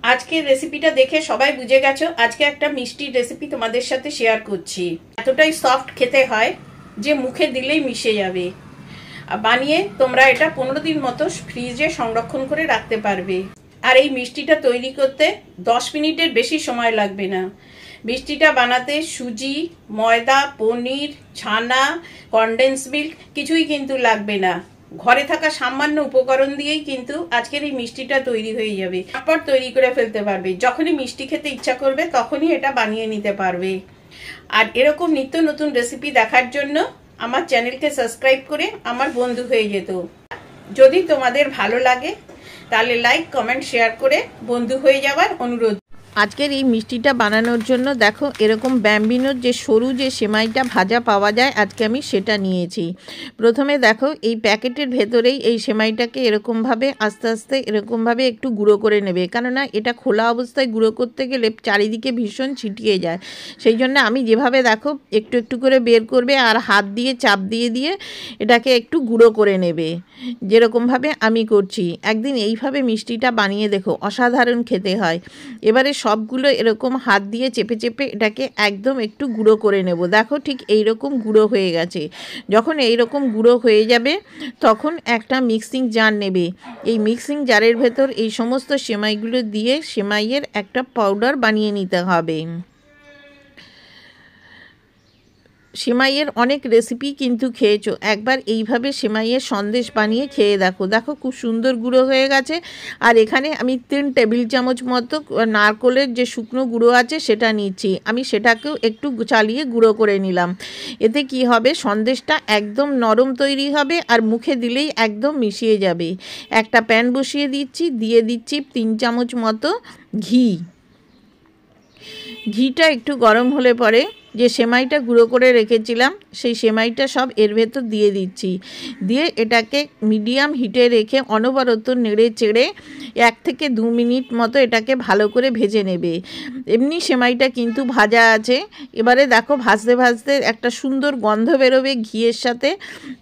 আজকের রেসিপিটা দেখে সবাই বুঝে গেছো আজকে একটা মিষ্টি রেসিপি তোমাদের সাথে শেয়ার করছি। এতটাই সফট খেতে হয় যে মুখে দিলেই মিশে যাবে। বানিয়ে তোমরা এটা 15 দিন মতো ফ্রিজে সংরক্ষণ করে রাখতে পারবে। আর এই মিষ্টিটা তৈরি করতে 10 মিনিটের বেশি সময় লাগবে না। মিষ্টিটা বানাতে সুজি, ময়দা, পনির, ছানা, কনডেন্স মিল্ক কিছুই কিন্তু লাগবে না। ঘরে থাকা সামান্য উপকরণ দিয়েই কিন্তু আজকের এই মিষ্টিটা তৈরি হয়ে যাবে। তারপর তৈরি করে ফেলতে পারবে। যখনই মিষ্টি খেতে ইচ্ছা করবে তখনই এটা বানিয়ে নিতে পারবে। আর এরকম নিত্য নতুন রেসিপি দেখার জন্য আমার চ্যানেলকে সাবস্ক্রাইব করে আমার বন্ধু হয়ে যেত। যদি তোমাদের ভালো লাগে তাহলে লাইক, কমেন্ট, শেয়ার করে বন্ধু হয়ে যাবার অনুরোধ। আজকের এই মিষ্টিটা বানানোর জন্য দেখো এরকম ব্যাম্বিনোর যে সরু যে সেমাইটা ভাজা পাওয়া যায়, আজকে আমি সেটা নিয়েছি। প্রথমে দেখো এই প্যাকেটের ভেতরেই এই সেমাইটাকে এরকমভাবে আস্তে আস্তে এরকমভাবে একটু গুঁড়ো করে নেবে, কেননা এটা খোলা অবস্থায় গুঁড়ো করতে গেলে চারিদিকে ভীষণ ছিটিয়ে যায়। সেই জন্য আমি যেভাবে দেখো একটু একটু করে বের করবে আর হাত দিয়ে চাপ দিয়ে দিয়ে এটাকে একটু গুঁড়ো করে নেবে, যেরকমভাবে আমি করছি। একদিন এইভাবে মিষ্টিটা বানিয়ে দেখো, অসাধারণ খেতে হয়। এবারে সবগুলো এরকম হাত দিয়ে চেপে চেপে এটাকে একদম একটু গুঁড়ো করে নেব। দেখো ঠিক এই রকম গুঁড়ো হয়ে গেছে। যখন এই রকম গুঁড়ো হয়ে যাবে তখন একটা মিক্সিং জার নেবে। এই মিক্সিং জারের ভেতর এই সমস্ত সেমাইগুলো দিয়ে সেমাইয়ের একটা পাউডার বানিয়ে নিতে হবে। সেমাইয়ের অনেক রেসিপি কিন্তু খেয়েছো, একবার এইভাবে সেমাইয়ের সন্দেশ বানিয়ে খেয়ে দেখো। দেখো খুব সুন্দর গুঁড়ো হয়ে গেছে। আর এখানে আমি 3 টেবিল চামচ মতো নারকেলের যে শুকনো গুঁড়ো আছে সেটা নিচ্ছি। আমি সেটাকেও একটু চালিয়ে গুঁড়ো করে নিলাম। এতে কি হবে, সন্দেশটা একদম নরম তৈরি হবে আর মুখে দিলেই একদম মিশিয়ে যাবে। একটা প্যান বসিয়ে দিচ্ছি, দিয়ে দিচ্ছি 3 চামচ মতো ঘি। ঘিটা একটু গরম হলে পরে যে সেমাইটা গুঁড়ো করে রেখেছিলাম সেই সেমাইটা সব এর ভেতর দিয়ে দিচ্ছি। দিয়ে এটাকে মিডিয়াম হিটে রেখে অনবরত নেড়ে চেড়ে 1 থেকে 2 মিনিট মতো এটাকে ভালো করে ভেজে নেবে। এমনি সেমাইটা কিন্তু ভাজা আছে। এবারে দেখো ভাজতে ভাজতে একটা সুন্দর গন্ধ বেরোবে ঘিয়ের সাথে।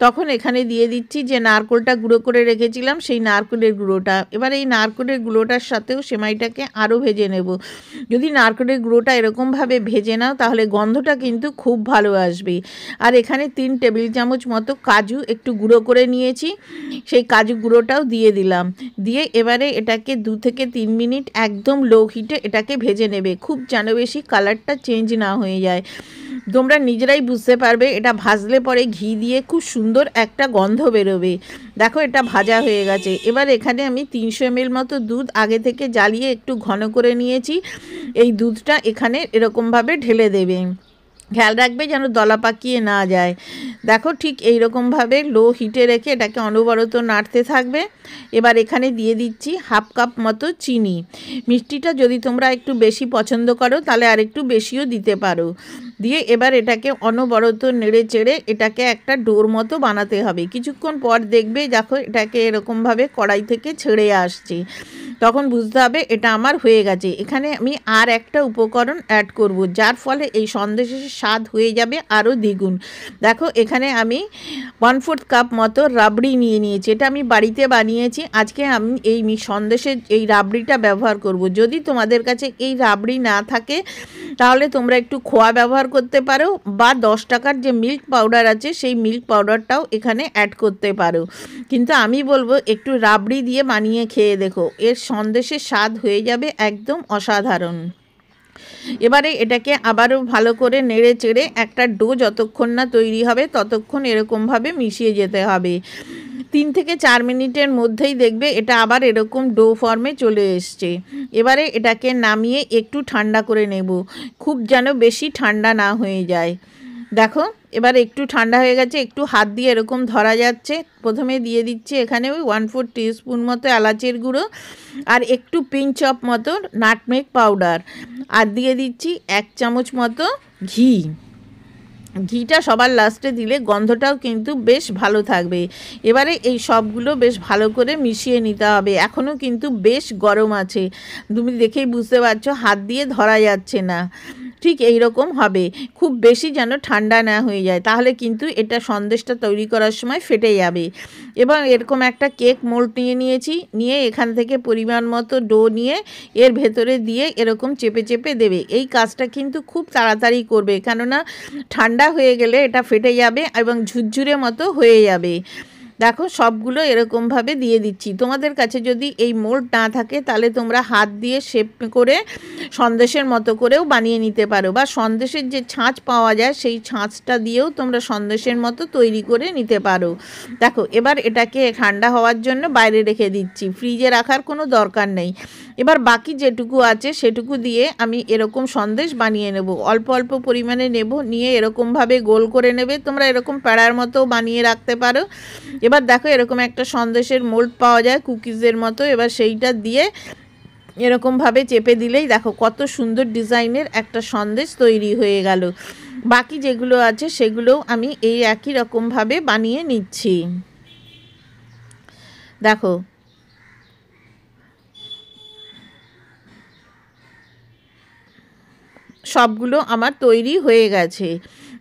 তখন এখানে দিয়ে দিচ্ছি যে নারকেলটা গুঁড়ো করে রেখেছিলাম সেই নারকেলের গুঁড়োটা। এবার এই নারকেলের গুঁড়োটার সাথেও সেমাইটাকে আরও ভেজে নেব। যদি নারকেলের গুঁড়োটা এরকমভাবে ভেজে নাও তাহলে গন্ধটা কিন্তু খুব ভালো আসবে। আর এখানে 3 টেবিল চামচ মতো কাজু একটু গুঁড়ো করে নিয়েছি, সেই কাজু গুঁড়োটাও দিয়ে দিলাম। দিয়ে এবারে এটাকে 2 থেকে 3 মিনিট একদম লো হিটে এটাকে ভেজে নেবে, খুব যেন বেশি কালারটা চেঞ্জ না হয়ে যায়। তোমরা নিজেরাই বুঝতে পারবে এটা ভাজলে পরে ঘি দিয়ে খুব সুন্দর একটা গন্ধ বেরোবে। দেখো এটা ভাজা হয়ে গেছে। এবার এখানে আমি 300 ml মতো দুধ আগে থেকে জ্বালিয়ে একটু ঘন করে নিয়েছি। এই দুধটা এখানে এরকমভাবে ঢেলে দেবে। খেয়াল রাখবে যেন দলা পাকিয়ে না যায়। দেখো ঠিক এই রকমভাবে লো হিটে রেখে এটাকে অনবরত নাড়তে থাকবে। এবার এখানে দিয়ে দিচ্ছি 1/2 কাপ মতো চিনি। মিষ্টিটা যদি তোমরা একটু বেশি পছন্দ করো তাহলে আর একটু বেশিও দিতে পারো। দিয়ে এবার এটাকে অনবরত নেড়ে চেড়ে এটাকে একটা ডোর মতো বানাতে হবে। কিছুক্ষণ পর দেখবে দেখো এটাকে এরকমভাবে কড়াই থেকে ছেড়ে আসছে, তখন বুঝতে হবে এটা আমার হয়ে গেছে। এখানে আমি আর একটা উপকরণ অ্যাড করব, যার ফলে এই সন্দেশের স্বাদ হয়ে যাবে আরও দ্বিগুণ। দেখো এখানে আমি 1/4 কাপ মতো রাবড়ি নিয়ে নিয়েছি। এটা আমি বাড়িতে বানিয়েছি। আজকে আমি এই সন্দেশের এই রাবড়িটা ব্যবহার করব। যদি তোমাদের কাছে এই রাবড়ি না থাকে তাহলে তোমরা একটু খোয়া ব্যবহার করতে পারো, বা 10 টাকার যে মিল্ক পাউডার আছে সেই মিল্ক পাউডারটাও এখানে অ্যাড করতে পারো। কিন্তু আমি বলবো একটু রাবড়ি দিয়ে বানিয়ে খেয়ে দেখো, এর সন্দেশের স্বাদ হয়ে যাবে একদম অসাধারণ। এবারে এটাকে আবারও ভালো করে নেড়ে চেড়ে একটা ডো যতক্ষণ না তৈরি হবে ততক্ষণ এরকমভাবে মিশিয়ে যেতে হবে। 3 থেকে 4 মিনিটের মধ্যেই দেখবে এটা আবার এরকম ডো ফর্মে চলে এসছে। এবারে এটাকে নামিয়ে একটু ঠান্ডা করে নেব, খুব যেন বেশি ঠান্ডা না হয়ে যায়। দেখো এবার একটু ঠান্ডা হয়ে গেছে, একটু হাত দিয়ে এরকম ধরা যাচ্ছে। প্রথমে দিয়ে দিচ্ছি এখানে ওই 1/4 টিস্পুন মতো এলাচের গুঁড়ো আর একটু পিঞ্চ অফ মতো নাটমেগ পাউডার, আর দিয়ে দিচ্ছি 1 চামচ মতো ঘি। ঘিটা সবার লাস্টে দিলে গন্ধটাও কিন্তু বেশ ভালো থাকবে। এবারে এই সবগুলো বেশ ভালো করে মিশিয়ে নিতে হবে। এখনও কিন্তু বেশ গরম আছে, তুমি দেখেই বুঝতে পারছো হাত দিয়ে ধরা যাচ্ছে না। ঠিক এই রকম হবে, খুব বেশি যেন ঠান্ডা না হয়ে যায়, তাহলে কিন্তু এটা সন্দেশটা তৈরি করার সময় ফেটে যাবে। এবার এরকম একটা কেক মোল্ড নিয়ে নিয়েছি, নিয়ে এখান থেকে পরিমাণ মতো ডো নিয়ে এর ভেতরে দিয়ে এরকম চেপে চেপে দেবে। এই কাজটা কিন্তু খুব তাড়াতাড়ি করবে, কেননা ঠান্ডা হয়ে গেলে এটা ফেটে যাবে এবং ঝুরঝুরে মতো হয়ে যাবে। দেখো সবগুলো এরকমভাবে দিয়ে দিচ্ছি। তোমাদের কাছে যদি এই মোল্ড না থাকে তাহলে তোমরা হাত দিয়ে শেপ করে সন্দেশের মতো করেও বানিয়ে নিতে পারো, বা সন্দেশের যে ছাঁচ পাওয়া যায় সেই ছাঁচটা দিয়েও তোমরা সন্দেশের মতো তৈরি করে নিতে পারো। দেখো এবার এটাকে ঠান্ডা হওয়ার জন্য বাইরে রেখে দিচ্ছি, ফ্রিজে রাখার কোনো দরকার নেই। এবার বাকি যেটুকু আছে সেটুকু দিয়ে আমি এরকম সন্দেশ বানিয়ে নেব। অল্প অল্প পরিমাণে নেব, নিয়ে এরকমভাবে গোল করে নেবে। তোমরা এরকম প্যাড়ার মতো বানিয়ে রাখতে পারো। এবার দেখো এরকম একটা সন্দেশের মোল্ড পাওয়া যায় কুকিজের মতো, এবার সেইটা দিয়ে এরকমভাবে চেপে দিলেই দেখো কত সুন্দর ডিজাইনের একটা সন্দেশ তৈরি হয়ে গেল। বাকি যেগুলো আছে সেগুলোও আমি এই একই রকমভাবে বানিয়ে নিচ্ছি। দেখো সবগুলো আমার তৈরি হয়ে গেছে।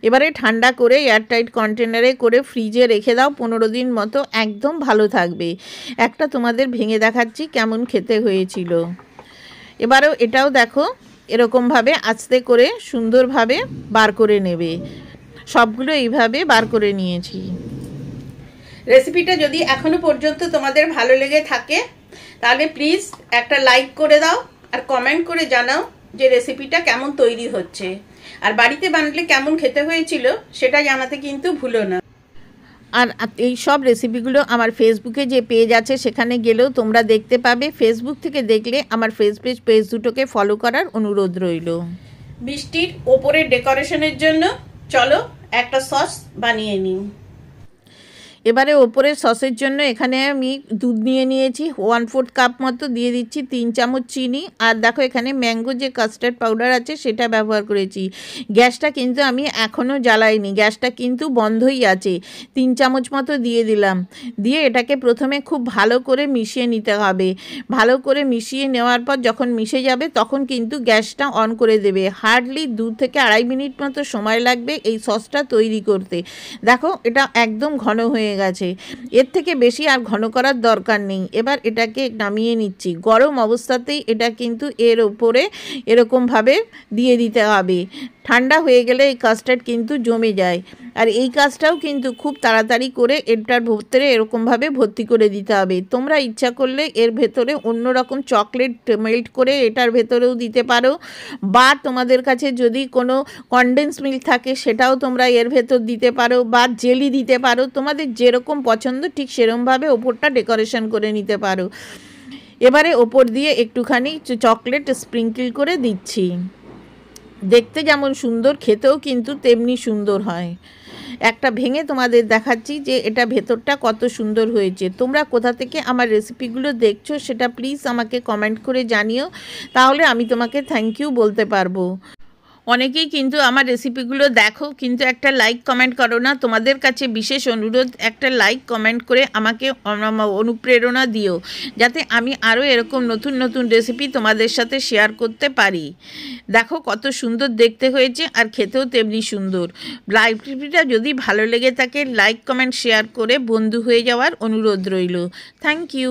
এবারে ঠান্ডা করে এয়ারটাইট কন্টেনারে করে ফ্রিজে রেখে দাও 15 দিন মতো, একদম ভালো থাকবে। একটা তোমাদের ভেঙে দেখাচ্ছি কেমন খেতে হয়েছিল। এবারেও এটাও দেখো এরকমভাবে আস্তে করে সুন্দরভাবে বার করে নেবে। সবগুলো এইভাবে বার করে নিয়েছি। রেসিপিটা যদি এখনো পর্যন্ত তোমাদের ভালো লেগে থাকে তাহলে প্লিজ একটা লাইক করে দাও আর কমেন্ট করে জানাও যে রেসিপিটা কেমন তৈরি হচ্ছে, আর বাড়িতে বানালে কেমন খেতে হয়েছিল সেটা জানাতে কিন্তু ভুলো না। আর এই সব রেসিপিগুলো আমার ফেসবুকে যে পেজ আছে সেখানে গেলেও তোমরা দেখতে পাবে। ফেসবুক থেকে দেখলে আমার পেজ দুটোকে ফলো করার অনুরোধ রইল। মিষ্টির ওপরের ডেকোরেশনের জন্য চলো একটা সস বানিয়ে নিই। এবারে ওপরের সসের জন্য এখানে আমি দুধ নিয়ে নিয়েছি 1/4 কাপ মতো, দিয়ে দিচ্ছি 3 চামচ চিনি। আর দেখো এখানে ম্যাঙ্গো যে কাস্টার্ড পাউডার আছে সেটা ব্যবহার করেছি। গ্যাসটা কিন্তু আমি এখনও জ্বালাইনি, গ্যাসটা কিন্তু বন্ধই আছে। 3 চামচ মতো দিয়ে দিলাম, দিয়ে এটাকে প্রথমে খুব ভালো করে মিশিয়ে নিতে হবে। ভালো করে মিশিয়ে নেওয়ার পর যখন মিশে যাবে তখন কিন্তু গ্যাসটা অন করে দেবে। হার্ডলি 2 থেকে 2.5 মিনিট মতো সময় লাগবে এই সসটা তৈরি করতে। দেখো এটা একদম ঘন হয়ে গেছে, এর থেকে বেশি আর ঘন করার দরকার নেই। এবার এটাকে নামিয়ে নিচ্ছি। গরম অবস্থাতেই এটা কিন্তু এর উপরে এরকমভাবে দিয়ে দিতে হবে। ঠান্ডা হয়ে গেলে এই কাস্টার্ড কিন্তু জমে যায়। আর এই কাজটাও কিন্তু খুব তাড়াতাড়ি করে এটার ভেতরে এরকমভাবে ভর্তি করে দিতে হবে। তোমরা ইচ্ছা করলে এর ভেতরে অন্য রকম চকলেট মেল্ট করে এটার ভেতরেও দিতে পারো, বা তোমাদের কাছে যদি কোনো কনডেন্স মিল্ক থাকে সেটাও তোমরা এর ভেতর দিতে পারো, বা জেলি দিতে পারো। তোমাদের যেরকম পছন্দ ঠিক সেরকমভাবে ওপরটা ডেকোরেশন করে নিতে পারো। এবারে ওপর দিয়ে একটুখানি চকলেট স্প্রিঙ্কেল করে দিচ্ছি। দেখতে যেমন সুন্দর, খেতেও কিন্তু তেমনি সুন্দর হয়। একটা ভেঙে তোমাদের দেখাচ্ছি যে এটা ভেতরটা কত সুন্দর হয়েছে। তোমরা কোথা থেকে আমার রেসিপিগুলো দেখছো সেটা প্লিজ আমাকে কমেন্ট করে জানিও, তাহলে আমি তোমাকে থ্যাংক ইউ বলতে পারবো। অনেকেই কিন্তু আমার রেসিপিগুলো দেখো কিন্তু একটা লাইক কমেন্ট করো না। তোমাদের কাছে বিশেষ অনুরোধ, একটা লাইক কমেন্ট করে আমাকে অনুপ্রেরণা দিও, যাতে আমি আরও এরকম নতুন নতুন রেসিপি তোমাদের সাথে শেয়ার করতে পারি। দেখো কত সুন্দর দেখতে হয়েছে আর খেতেও তেমনি সুন্দর। রেসিপিটা যদি ভালো লেগে থাকে লাইক কমেন্ট শেয়ার করে বন্ধু হয়ে যাওয়ার অনুরোধ রইল। Thank you.